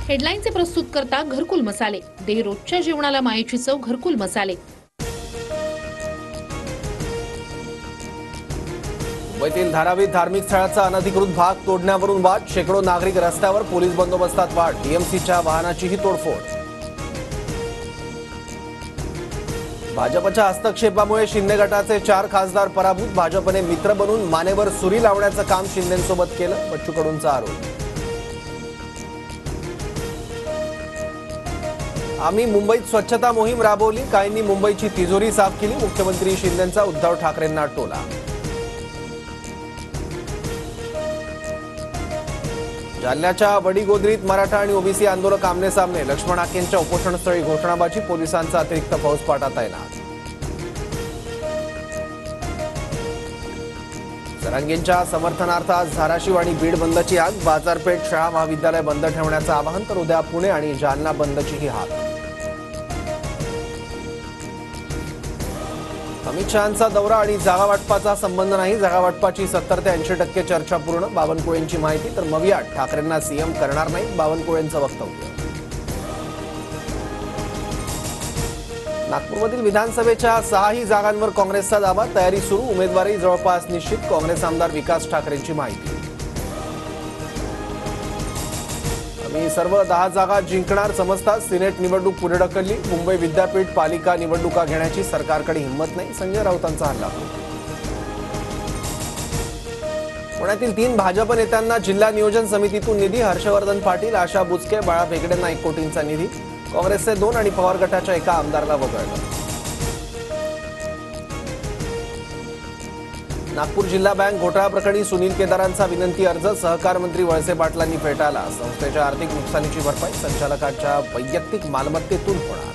हेडलाईनचे प्रस्तुत करता घरकुल मसाले, दे रोजच्या जेवणाला मायेची चव घरकुल मसाले। मुंबईतील धारावीत धार्मिक स्थळाचा अनधिकृत भाग तोडण्यावरून वाद, शेकडो नागरिक रस्त्यावर, पोलीस बंदोबस्तात वाढ, टीएमसीच्या वाहनाचीही तोडफोड। भाजपच्या हस्तक्षेपामुळे शिंदे गटाचे 4 खासदार पराभूत, भाजपने मित्र बनून मानेवर सुरी लावण्याचं काम शिंदेंसोबत केलं, बच्चू कडूंचा आरोप। आम्ही मुंबईत स्वच्छता मोहीम राबवली, काहींनी मुंबईची तिजोरी साफ केली, मुख्यमंत्री शिंदेंचा उद्धव ठाकरेंना टोला। जालन्याच्या वडीगोद्रीत मराठा आणि ओबीसी आंदोलक आमने सामने, लक्ष्मण हाकेंच्या उपोषणस्थळी घोषणाबाजी, पोलिसांचा अतिरिक्त फौजफाटा तैनात। जरांगेंच्या समर्थनार्थ आज धाराशिव आणि बीड बंदची आग, बाजारपेठ, शाळा महाविद्यालय बंद ठेवण्याचं आवाहन, तर उद्या पुणे आणि जालना बंदचीही हाक। अमित शहांचा दौरा आणि जागा वाटपाचा संबंध नाही, जागा वाटपाची 70 ते 80% चर्चा पूर्ण, बावनकुळेंची माहिती, तर मवियात ठाकरेंना सीएम करणार नाही, बावनकुळेंचं वक्तव्य। नागपूरमधील विधानसभेच्या 6ही जागांवर काँग्रेसचा दावा, तयारी सुरू, उमेदवारी जवळपास निश्चित, काँग्रेस आमदार विकास ठाकरेंची माहिती। आम्ही सर्व 10 जागा जिंकणार समजतात, सिनेट निवडणूक पुढे ढकलली, मुंबई विद्यापीठ पालिका निवडणुका घेण्याची सरकारकडे हिंमत नाही, संजय राऊतांचा हल्ला। पुण्यातील 3 भाजप नेत्यांना जिल्हा नियोजन समितीतून निधी, हर्षवर्धन पाटील, आशा बुचके, बाळा भेगडेंना 1 कोटींचा निधी, काँग्रेसचे 2 आणि पवार गटाच्या 1 आमदाराला वगळलं। नागपूर जिल्हा बँक घोटाळा प्रकरणी सुनील केदारांचा विनंती अर्ज सहकार मंत्री वळसे पाटलांनी फेटाळला, संस्थेच्या आर्थिक नुकसानीची भरपाई संचालकांच्या वैयक्तिक मालमत्तेतून होणार।